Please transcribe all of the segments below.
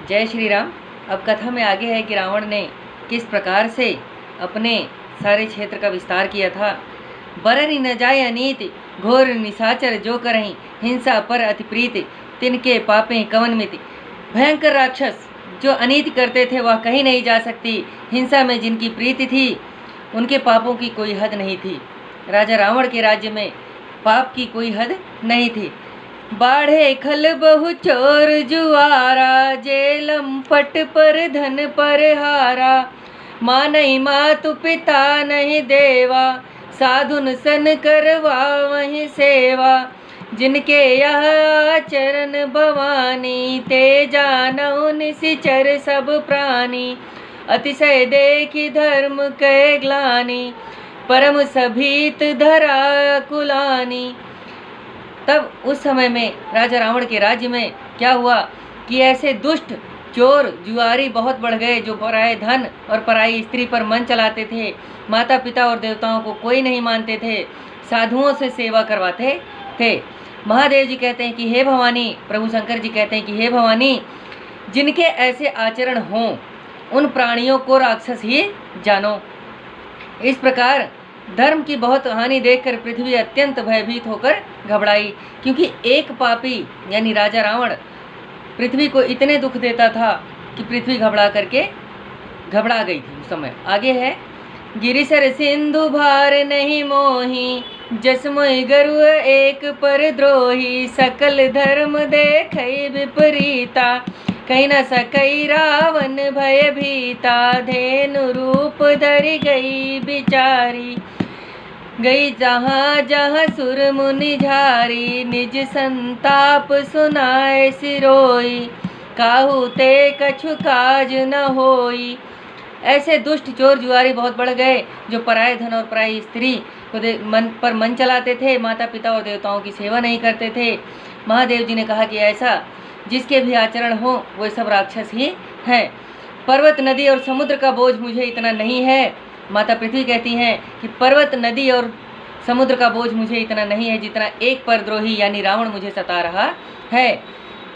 जय श्री राम। अब कथा में आगे है कि रावण ने किस प्रकार से अपने सारे क्षेत्र का विस्तार किया था। बरनि न जाय अनीति घोर निशाचर जो करहीं हिंसा पर अति प्रीति तिनके पापे कवन मिति। भयंकर राक्षस जो अनीति करते थे वह कहीं नहीं जा सकती। हिंसा में जिनकी प्रीति थी उनके पापों की कोई हद नहीं थी। राजा रावण के राज्य में पाप की कोई हद नहीं थी। बाढ़े खल बहु चोर जुआरा जेलम पट पर धन पर हारा। माँ नहीं मातु पिता नहीं देवा साधुन सन करवा वहीं सेवा। जिनके यह चरण भवानी ते जानौ निशिचर सब प्राणी। अतिशय देखी धर्म कै ग्लानि परम सभीत धरा कुलानी। तब उस समय में राजा रावण के राज्य में क्या हुआ कि ऐसे दुष्ट चोर जुआरी बहुत बढ़ गए जो पराये धन और पराई स्त्री पर मन चलाते थे। माता पिता और देवताओं को कोई नहीं मानते थे, साधुओं से सेवा करवाते थे। महादेव जी कहते हैं कि हे भवानी, प्रभु शंकर जी कहते हैं कि हे भवानी, जिनके ऐसे आचरण हों उन प्राणियों को राक्षस ही जानो। इस प्रकार धर्म की बहुत हानि देखकर पृथ्वी अत्यंत भयभीत होकर घबराई, क्योंकि एक पापी यानी राजा रावण पृथ्वी को इतने दुख देता था कि पृथ्वी घबरा गई थी उस समय। आगे है गिरिसर सिंधु भार नहीं मोही जस मोहि गरु एक पर द्रोही। सकल धर्म देखई विपरीता कहीं न सकई रावण भय भीता। धेनु रूप धरि गई बिचारी गई जहाँ जहाँ सुर मुनि झारी। निज संताप सुनाए सिरोई काहू ते कछु काज न होई। ऐसे दुष्ट चोर जुआरी बहुत बढ़ गए जो पराये धन और पराई स्त्री को मन चलाते थे, माता पिता और देवताओं की सेवा नहीं करते थे। महादेव जी ने कहा कि ऐसा जिसके भी आचरण हो वो सब राक्षस ही हैं। पर्वत नदी और समुद्र का बोझ मुझे इतना नहीं है। माता पृथ्वी कहती हैं कि पर्वत नदी और समुद्र का बोझ मुझे इतना नहीं है जितना एक परद्रोही यानी रावण मुझे सता रहा है।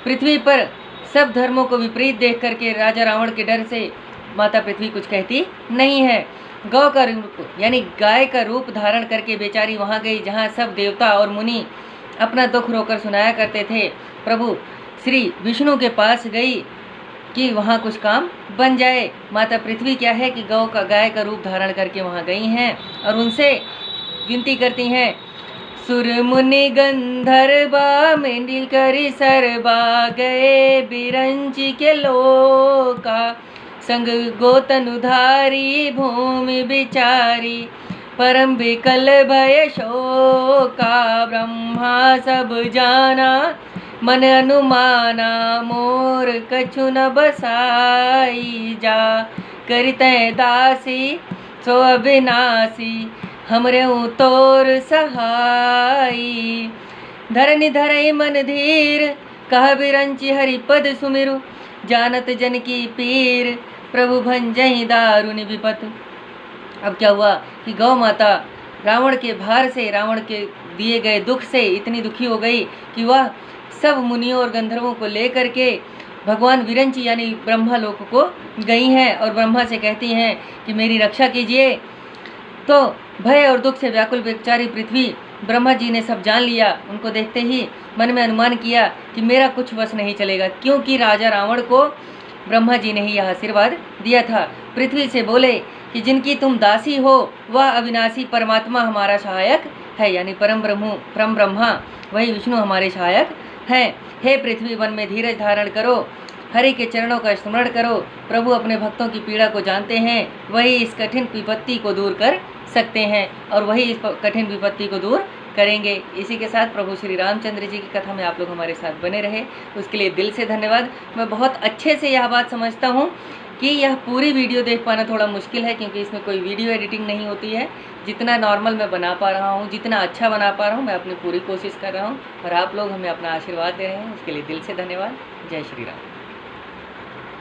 पृथ्वी पर सब धर्मों को विपरीत देख करके राजा रावण के डर से माता पृथ्वी कुछ कहती नहीं है। गौ का रूप यानी गाय का रूप धारण करके बेचारी वहाँ गई जहाँ सब देवता और मुनि अपना दुख रोकर सुनाया करते थे। प्रभु श्री विष्णु के पास गई कि वहाँ कुछ काम बन जाए। माता पृथ्वी क्या है कि गाय का रूप धारण करके वहाँ गई हैं और उनसे विनती करती हैं। सुर मुनि गंधर्वा मेंढी करी सरबा गए बिरंची के लोका। संग गोतनुधारी भूमि बिचारी परम विकल भय शोका। ब्रह्मा सब जाना मन अनुमाना मोर कछु न बसाई। जा करिते दासी सो अविनाशी हमरे तोर सहाई। धरनि धरई मन धीर कह बिरंची हरिपद सुमिरु। जानत जन की पीर प्रभु भंजहि दारुनि विपत। अब क्या हुआ कि गौ माता रावण के भार से, रावण के दिए गए दुख से इतनी दुखी हो गई कि वह सब मुनियों और गंधर्वों को लेकर के भगवान विरंची यानी ब्रह्मा लोक को गई हैं और ब्रह्मा से कहती हैं कि मेरी रक्षा कीजिए। तो भय और दुख से व्याकुल बेचारी पृथ्वी ब्रह्मा जी ने सब जान लिया। उनको देखते ही मन में अनुमान किया कि मेरा कुछ वश नहीं चलेगा, क्योंकि राजा रावण को ब्रह्मा जी ने ही यह आशीर्वाद दिया था। पृथ्वी से बोले कि जिनकी तुम दासी हो वह अविनाशी परमात्मा हमारा सहायक है, यानी परम ब्रह्मा वही विष्णु हमारे सहायक हैं। हे पृथ्वी, वन में धीरज धारण करो, हरि के चरणों का स्मरण करो। प्रभु अपने भक्तों की पीड़ा को जानते हैं, वही इस कठिन विपत्ति को दूर कर सकते हैं और वही इस कठिन विपत्ति को दूर करेंगे। इसी के साथ प्रभु श्री रामचंद्र जी की कथा में आप लोग हमारे साथ बने रहे, उसके लिए दिल से धन्यवाद। मैं बहुत अच्छे से यह बात समझता हूँ कि यह पूरी वीडियो देख पाना थोड़ा मुश्किल है, क्योंकि इसमें कोई वीडियो एडिटिंग नहीं होती है। जितना नॉर्मल मैं बना पा रहा हूँ, जितना अच्छा बना पा रहा हूँ, मैं अपनी पूरी कोशिश कर रहा हूँ और आप लोग हमें अपना आशीर्वाद दे रहे हैं, उसके लिए दिल से धन्यवाद। जय श्री राम।